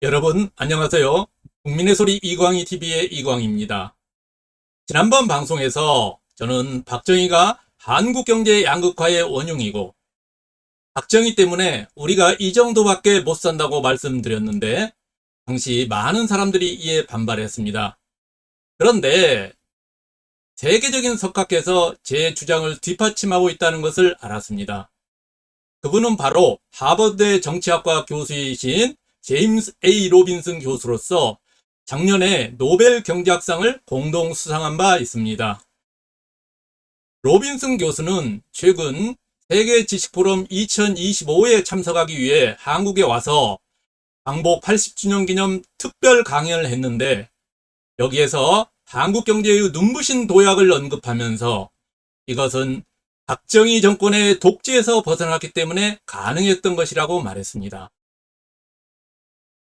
여러분 안녕하세요. 국민의 소리 이광희 TV의 이광희입니다. 지난번 방송에서 저는 박정희가 한국 경제 양극화의 원흉이고 박정희 때문에 우리가 이 정도밖에 못 산다고 말씀드렸는데 당시 많은 사람들이 이에 반발했습니다. 그런데 세계적인 석학께서 제 주장을 뒷받침하고 있다는 것을 알았습니다. 그분은 바로 하버드 정치학과 교수이신 제임스 A. 로빈슨 교수로서 작년에 노벨 경제학상을 공동 수상한 바 있습니다. 로빈슨 교수는 최근 세계 지식포럼 2025에 참석하기 위해 한국에 와서 광복 80주년 기념 특별 강연을 했는데 여기에서 한국 경제의 눈부신 도약을 언급하면서 이것은 박정희 정권의 독재에서 벗어났기 때문에 가능했던 것이라고 말했습니다.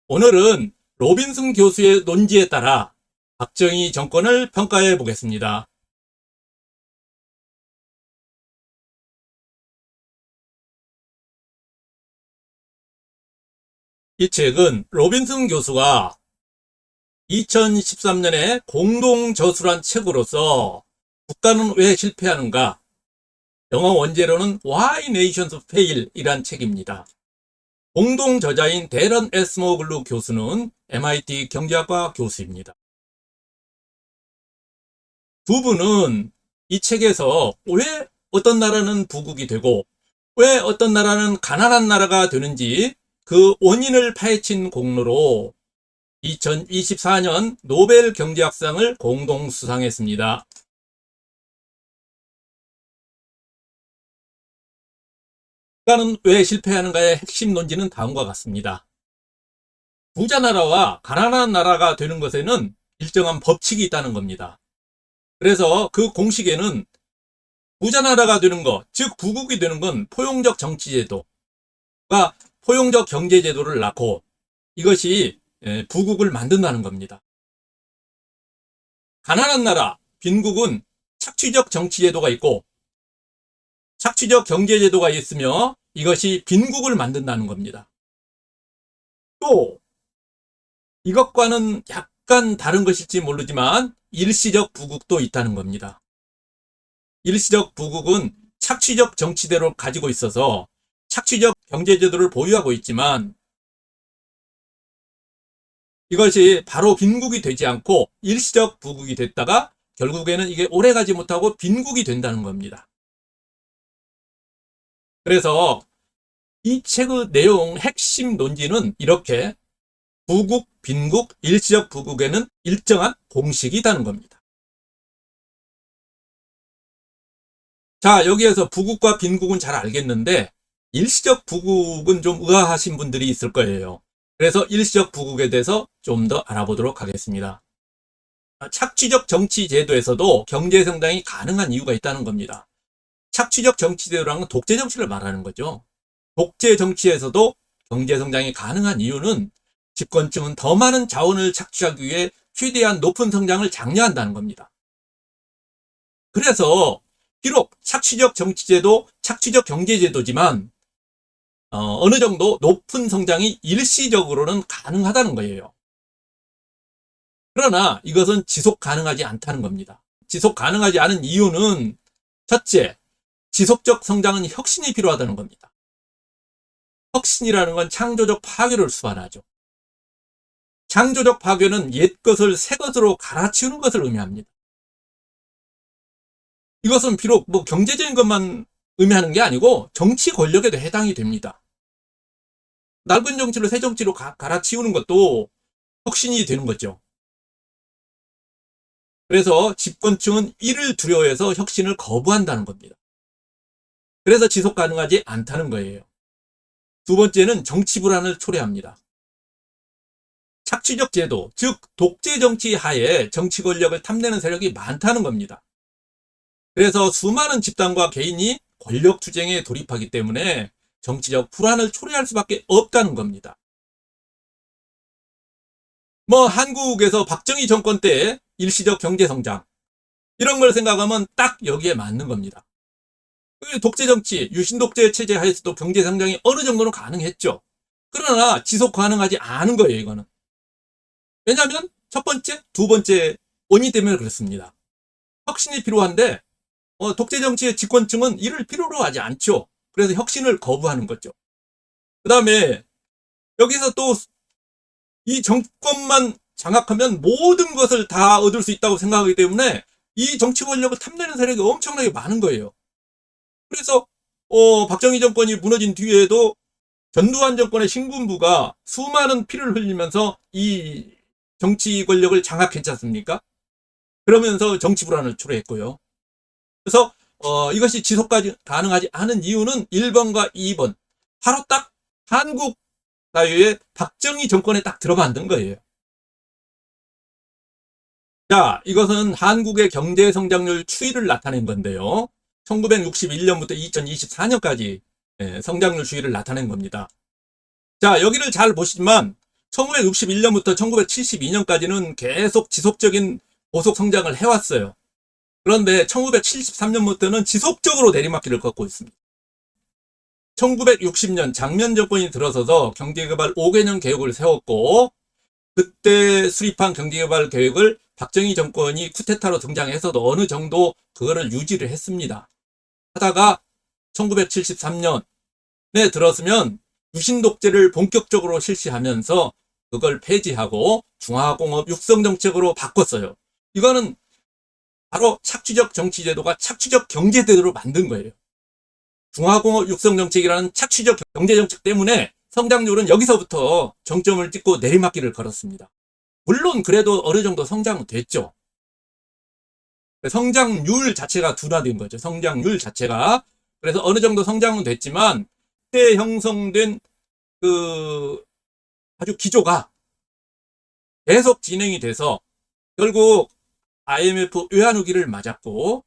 오늘은 로빈슨 교수의 논지에 따라 박정희 정권을 평가해 보겠습니다. 이 책은 로빈슨 교수가 2013년에 공동저술한 책으로서 국가는 왜 실패하는가? 영어 원제로는 Why Nations Fail 이란 책입니다. 공동 저자인 데런 에스모글루 교수는 MIT 경제학과 교수입니다. 두 분은 이 책에서 왜 어떤 나라는 부국이 되고 왜 어떤 나라는 가난한 나라가 되는지 그 원인을 파헤친 공로로 2024년 노벨 경제학상을 공동 수상했습니다. 국가는 왜 실패하는가의 핵심 논지는 다음과 같습니다. 부자 나라와 가난한 나라가 되는 것에는 일정한 법칙이 있다는 겁니다. 그래서 그 공식에는 부자 나라가 되는 것, 즉 부국이 되는 건 포용적 정치제도가 포용적 경제제도를 낳고 이것이 부국을 만든다는 겁니다. 가난한 나라, 빈국은 착취적 정치제도가 있고 착취적 경제제도가 있으며 이것이 빈국을 만든다는 겁니다. 또 이것과는 약간 다른 것일지 모르지만 일시적 부국도 있다는 겁니다. 일시적 부국은 착취적 정치제도를 가지고 있어서 착취적 경제제도를 보유하고 있지만 이것이 바로 빈국이 되지 않고 일시적 부국이 됐다가 결국에는 이게 오래가지 못하고 빈국이 된다는 겁니다. 그래서 이 책의 내용 핵심 논지는 이렇게 부국, 빈국, 일시적 부국에는 일정한 공식이 있다는 겁니다. 자, 여기에서 부국과 빈국은 잘 알겠는데 일시적 부국은 좀 의아하신 분들이 있을 거예요. 그래서 일시적 부국에 대해서 좀 더 알아보도록 하겠습니다. 착취적 정치 제도에서도 경제 성장이 가능한 이유가 있다는 겁니다. 착취적 정치 제도라는 건 독재 정치를 말하는 거죠. 독재 정치에서도 경제 성장이 가능한 이유는 집권층은 더 많은 자원을 착취하기 위해 최대한 높은 성장을 장려한다는 겁니다. 그래서 비록 착취적 정치제도, 착취적 경제제도지만 어느 정도 높은 성장이 일시적으로는 가능하다는 거예요. 그러나 이것은 지속 가능하지 않다는 겁니다. 지속 가능하지 않은 이유는 첫째, 지속적 성장은 혁신이 필요하다는 겁니다. 혁신이라는 건 창조적 파괴를 수반하죠. 창조적 파괴는 옛 것을 새 것으로 갈아치우는 것을 의미합니다. 이것은 비록 경제적인 것만 의미하는 게 아니고 정치 권력에도 해당이 됩니다. 낡은 정치를 새 정치로 갈아치우는 것도 혁신이 되는 거죠. 그래서 집권층은 이를 두려워해서 혁신을 거부한다는 겁니다. 그래서 지속 가능하지 않다는 거예요. 두 번째는 정치 불안을 초래합니다. 착취적 제도, 즉 독재 정치 하에 정치 권력을 탐내는 세력이 많다는 겁니다. 그래서 수많은 집단과 개인이 권력 투쟁에 돌입하기 때문에 정치적 불안을 초래할 수밖에 없다는 겁니다. 한국에서 박정희 정권 때 일시적 경제 성장 이런 걸 생각하면 딱 여기에 맞는 겁니다. 독재 정치, 유신 독재 체제 하에서도 경제 성장이 어느 정도는 가능했죠. 그러나 지속 가능하지 않은 거예요, 이거는. 왜냐하면 첫 번째, 두 번째 원인 때문에 그렇습니다. 혁신이 필요한데 독재 정치의 집권층은 이를 필요로 하지 않죠. 그래서 혁신을 거부하는 거죠. 그 다음에 여기서 또 이 정권만 장악하면 모든 것을 다 얻을 수 있다고 생각하기 때문에 이 정치 권력을 탐내는 세력이 엄청나게 많은 거예요. 그래서 박정희 정권이 무너진 뒤에도 전두환 정권의 신군부가 수많은 피를 흘리면서 이 정치 권력을 장악했지 않습니까? 그러면서 정치 불안을 초래했고요. 그래서 이것이 지속 가능하지 않은 이유는 1번과 2번. 바로 딱 한국 사회의 박정희 정권에 딱 들어만든 거예요. 자, 이것은 한국의 경제 성장률 추이를 나타낸 건데요. 1961년부터 2024년까지 성장률 추이를 나타낸 겁니다. 자, 여기를 잘 보시지만 1961년부터 1972년까지는 계속 지속적인 고속 성장을 해왔어요. 그런데 1973년부터는 지속적으로 내리막길을 걷고 있습니다. 1960년 장면 정권이 들어서서 경제개발 5개년 계획을 세웠고 그때 수립한 경제개발 계획을 박정희 정권이 쿠데타로 등장해서도 어느 정도 그거를 유지를 했습니다. 하다가 1973년에 들었으면 유신독재를 본격적으로 실시하면서 그걸 폐지하고 중화공업 육성 정책으로 바꿨어요. 이거는 바로 착취적 정치제도가 착취적 경제제도로 만든 거예요. 중화공업 육성 정책이라는 착취적 경제정책 때문에 성장률은 여기서부터 정점을 찍고 내리막길을 걸었습니다. 물론 그래도 어느 정도 성장은 됐죠. 성장률 자체가 둔화된 거죠. 성장률 자체가. 그래서 어느 정도 성장은 됐지만 그때 형성된 그 아주 기조가 계속 진행이 돼서 결국 IMF 외환위기를 맞았고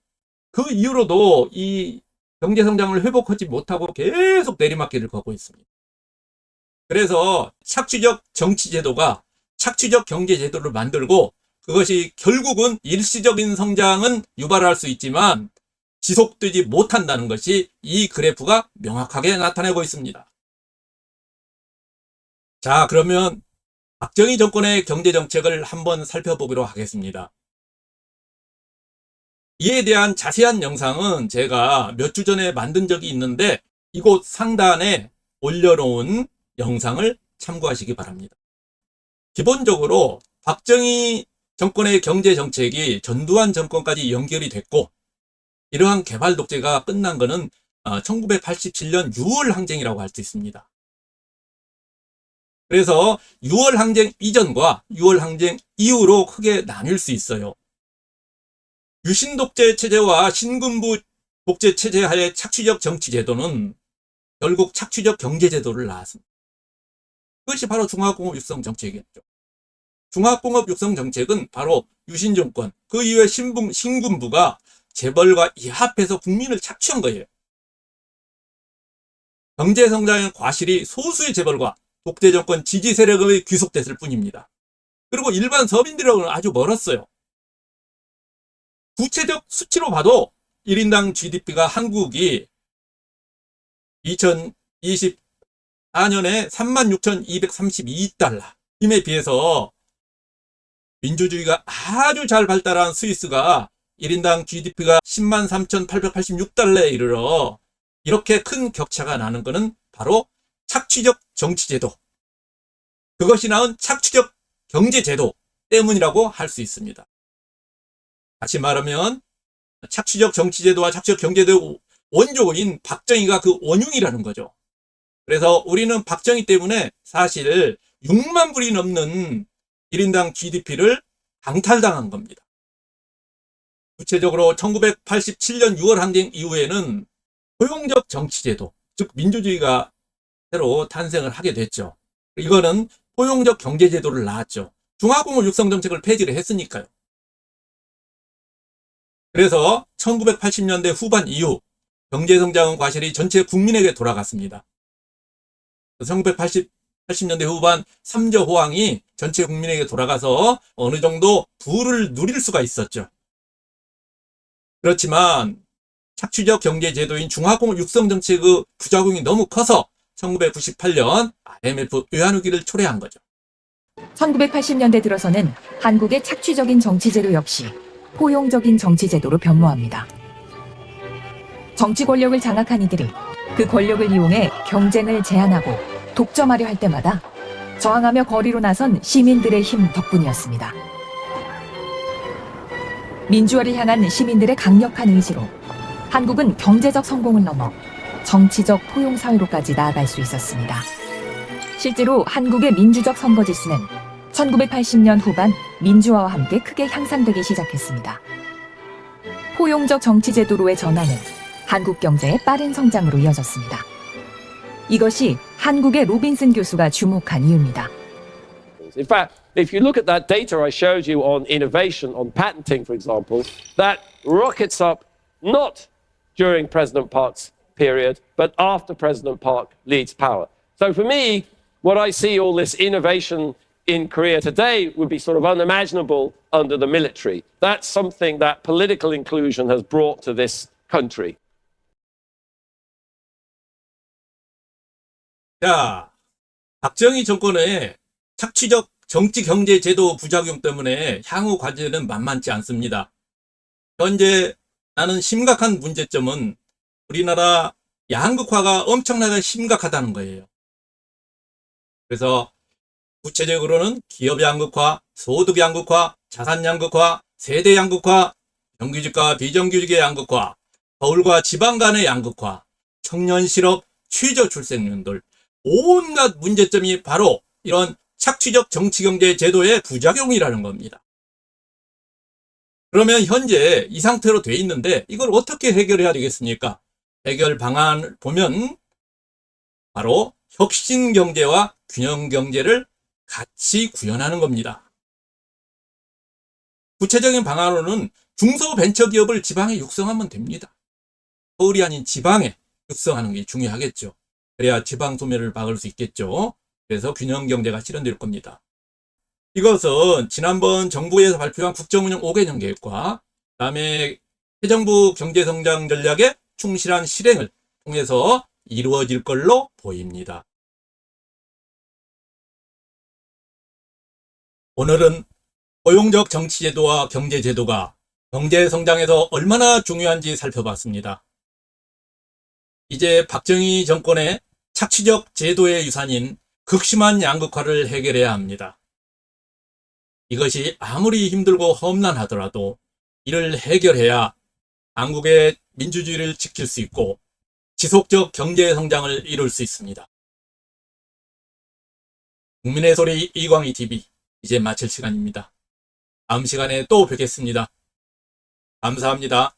그 이후로도 이 경제 성장을 회복하지 못하고 계속 내리막길을 걷고 있습니다. 그래서 착취적 정치제도가 착취적 경제제도를 만들고 그것이 결국은 일시적인 성장은 유발할 수 있지만 지속되지 못한다는 것이 이 그래프가 명확하게 나타내고 있습니다. 자, 그러면 박정희 정권의 경제정책을 한번 살펴보기로 하겠습니다. 이에 대한 자세한 영상은 제가 몇 주 전에 만든 적이 있는데 이곳 상단에 올려놓은 영상을 참고하시기 바랍니다. 기본적으로 박정희 정권의 경제정책이 전두환 정권까지 연결이 됐고 이러한 개발 독재가 끝난 것은 1987년 6월 항쟁이라고 할 수 있습니다. 그래서 6월 항쟁 이전과 6월 항쟁 이후로 크게 나뉠 수 있어요. 유신 독재 체제와 신군부 독재 체제 하에 착취적 정치 제도는 결국 착취적 경제 제도를 낳았습니다. 그것이 바로 중화공업 육성 정책이었죠. 중화공업 육성 정책은 바로 유신 정권, 그 이후에 신군부가 재벌과 이합해서 국민을 착취한 거예요. 경제 성장의 과실이 소수의 재벌과 독재 정권 지지 세력에 귀속됐을 뿐입니다. 그리고 일반 서민들하고는 아주 멀었어요. 구체적 수치로 봐도 1인당 GDP가 한국이 2024년에 36,232달러 힘에 비해서 민주주의가 아주 잘 발달한 스위스가 1인당 GDP가 103,886달러에 이르러 이렇게 큰 격차가 나는 것은 바로 착취적 정치제도, 그것이 낳은 착취적 경제제도 때문이라고 할 수 있습니다. 다시 말하면 착취적 정치제도와 착취적 경제제도 원조인 박정희가 그 원흉이라는 거죠. 그래서 우리는 박정희 때문에 사실 6만 불이 넘는 1인당 GDP를 강탈당한 겁니다. 구체적으로 1987년 6월 항쟁 이후에는 포용적 정치제도, 즉 민주주의가 새로 탄생을 하게 됐죠. 이거는 포용적 경제제도를 낳았죠. 중화공업 육성 정책을 폐지를 했으니까요. 그래서 1980년대 후반 이후 경제성장은 과실이 전체 국민에게 돌아갔습니다. 1980년대 후반 3조 호황이 전체 국민에게 돌아가서 어느 정도 부를 누릴 수가 있었죠. 그렇지만 착취적 경제제도인 중화공업 육성 정책의 부작용이 너무 커서 1998년 IMF 외환위기를 초래한 거죠. 1980년대 들어서는 한국의 착취적인 정치제도 역시 포용적인 정치제도로 변모합니다. 정치 권력을 장악한 이들이 그 권력을 이용해 경쟁을 제한하고 독점하려 할 때마다 저항하며 거리로 나선 시민들의 힘 덕분이었습니다. 민주화를 향한 시민들의 강력한 의지로 한국은 경제적 성공을 넘어 정치적 포용사회로까지 나아갈 수 있었습니다. 실제로 한국의 민주적 선거지수는 1980년 후반 민주화와 함께 크게 향상되기 시작했습니다. 포용적 정치제도로의 전환은 한국 경제의 빠른 성장으로 이어졌습니다. 이것이 한국의 로빈슨 교수가 주목한 이유입니다. In fact, if you look at that data I showed you on innovation, on patenting, for example, that rockets up not during President Park's period, but after President Park leaves power. So for me, what I see all this innovation in Korea today would be sort of unimaginable under the military. That's something that political inclusion has brought to this country. 자, 박정희 정권의 착취적 정치 경제 제도 부작용 때문에 향후 과제는 만만치 않습니다. 현재 나는 심각한 문제점은 우리나라 양극화가 엄청나게 심각하다는 거예요. 그래서 구체적으로는 기업 양극화, 소득 양극화, 자산 양극화, 세대 양극화, 정규직과 비정규직의 양극화, 서울과 지방 간의 양극화, 청년 실업, 취저 출생률들, 온갖 문제점이 바로 이런 착취적 정치경제 제도의 부작용이라는 겁니다. 그러면 현재 이 상태로 돼 있는데 이걸 어떻게 해결해야 되겠습니까? 해결 방안을 보면 바로 혁신경제와 균형경제를 같이 구현하는 겁니다. 구체적인 방안으로는 중소벤처기업을 지방에 육성하면 됩니다. 서울이 아닌 지방에 육성하는 게 중요하겠죠. 그래야 지방 소멸을 막을 수 있겠죠. 그래서 균형경제가 실현될 겁니다. 이것은 지난번 정부에서 발표한 국정운영 5개년 계획과 그다음에 새정부 경제성장 전략의 충실한 실행을 통해서 이루어질 걸로 보입니다. 오늘은 포용적 정치제도와 경제제도가 경제성장에서 얼마나 중요한지 살펴봤습니다. 이제 박정희 정권의 착취적 제도의 유산인 극심한 양극화를 해결해야 합니다. 이것이 아무리 힘들고 험난하더라도 이를 해결해야 한국의 민주주의를 지킬 수 있고 지속적 경제 성장을 이룰 수 있습니다. 국민의 소리 이광희 TV 이제 마칠 시간입니다. 다음 시간에 또 뵙겠습니다. 감사합니다.